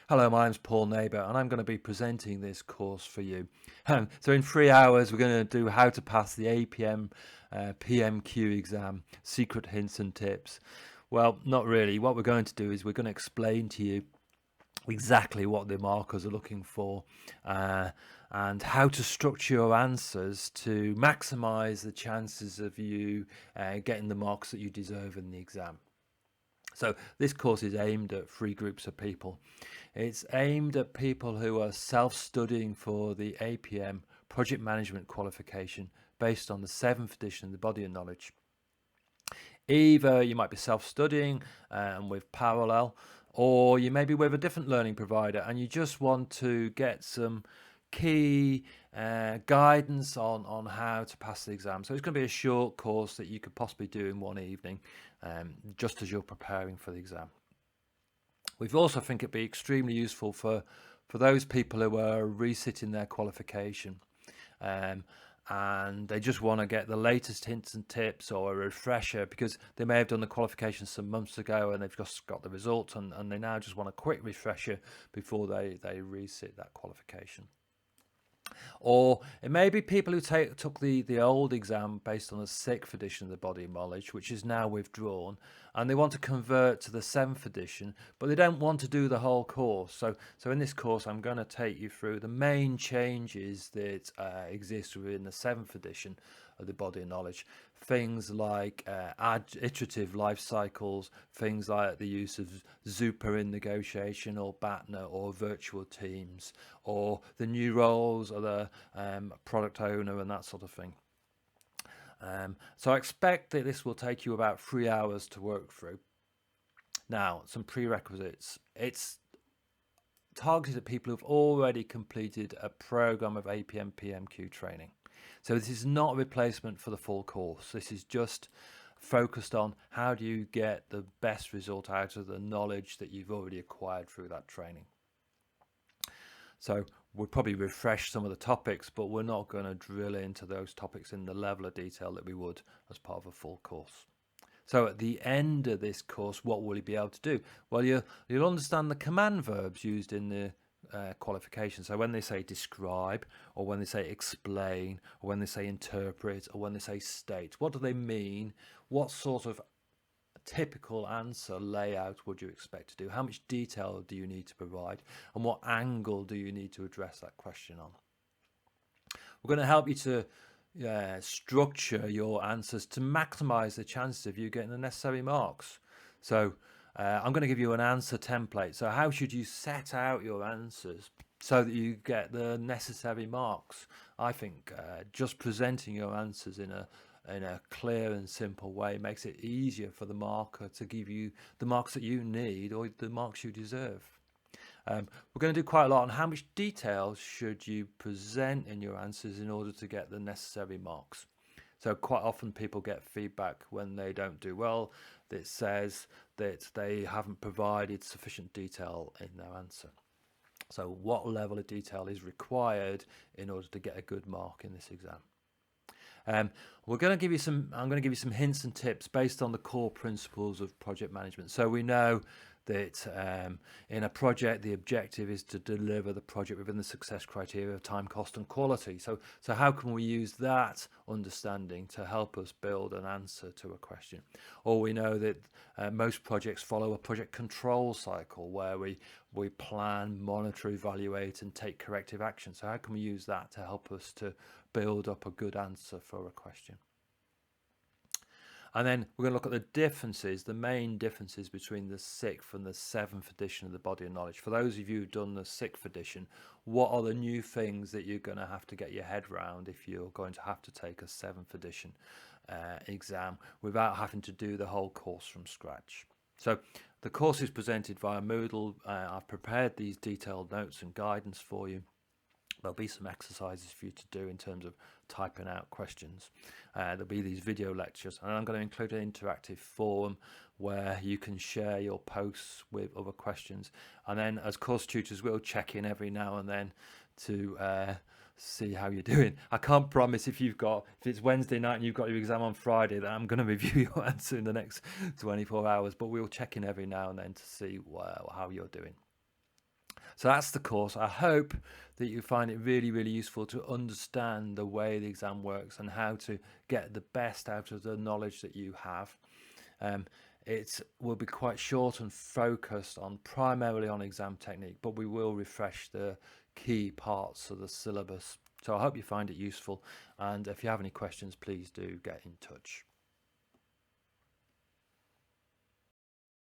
Hello, my name's Paul Neighbour and I'm going to be presenting this course for you. So in 3 hours we're going to do how to pass the APM PMQ exam, secret hints and tips. Well, not really. What we're going to do is we're going to explain to you exactly what the markers are looking for and how to structure your answers to maximise the chances of you getting the marks that you deserve in the exam. So this course is aimed at three groups of people. It's aimed at people who are self-studying for the APM project management qualification based on the 7th edition of the Body of Knowledge. Either you might be self-studying with Parallel, or you may be with a different learning provider and you just want to get some key guidance on how to pass the exam. So it's going to be a short course that you could possibly do in one evening just as you're preparing for the exam. We also think it'd be extremely useful for those people who are resitting their qualification and they just want to get the latest hints and tips or a refresher because they may have done the qualification some months ago and they've just got the results and they now just want a quick refresher before they resit that qualification. Or it may be people who took the old exam based on the 6th edition of the Body of Knowledge, which is now withdrawn, and they want to convert to the 7th edition, but they don't want to do the whole course. So in this course, I'm going to take you through the main changes that exist within the 7th edition of the Body of Knowledge. Things like iterative life cycles, things like the use of Zupa in negotiation or BATNA or virtual teams, or the new roles of the product owner and that sort of thing. So I expect that this will take you about 3 hours to work through. Now, some prerequisites. It's targeted at people who've already completed a program of APM PMQ training. So this is not a replacement for the full course. This is just focused on how do you get the best result out of the knowledge that you've already acquired through that training. So we'll probably refresh some of the topics, but we're not going to drill into those topics in the level of detail that we would as part of a full course. So at the end of this course, what will you be able to do? Well, you'll understand the command verbs used in the qualification. So when they say describe, or when they say explain, or when they say interpret, or when they say state, what do they mean? What sort of typical answer layout would you expect to do? How much detail do you need to provide? And what angle do you need to address that question on? We're going to help you to structure your answers to maximize the chances of you getting the necessary marks. So I'm going to give you an answer template. So how should you set out your answers so that you get the necessary marks? I think just presenting your answers in a clear and simple way makes it easier for the marker to give you the marks that you need or the marks you deserve. We're going to do quite a lot on how much detail should you present in your answers in order to get the necessary marks. So quite often people get feedback when they don't do well that says that they haven't provided sufficient detail in their answer. So what level of detail is required in order to get a good mark in this exam? We're going to give you some. I'm going to give you some hints and tips based on the core principles of project management. So we know that in a project, the objective is to deliver the project within the success criteria of time, cost, and quality. So how can we use that understanding to help us build an answer to a question? Or we know that most projects follow a project control cycle where we plan, monitor, evaluate, and take corrective action. So how can we use that to help us to build up a good answer for a question? And then we're going to look at the differences, the main differences between the 6th and the 7th edition of the Body of Knowledge. For those of you who've done the 6th edition, what are the new things that you're going to have to get your head around if you're going to have to take a 7th edition exam without having to do the whole course from scratch? So the course is presented via Moodle. I've prepared these detailed notes and guidance for you. There'll be some exercises for you to do in terms of typing out questions. There'll be these video lectures, and I'm going to include an interactive forum where you can share your posts with other questions. And then as course tutors, we'll check in every now and then to see how you're doing. I can't promise if it's Wednesday night and you've got your exam on Friday that I'm going to review your answer in the next 24 hours, but we'll check in every now and then to see how you're doing. So that's the course. I hope that you find it really, really useful to understand the way the exam works and how to get the best out of the knowledge that you have. It will be quite short and focused on primarily on exam technique, but we will refresh the key parts of the syllabus. So I hope you find it useful, and if you have any questions, please do get in touch.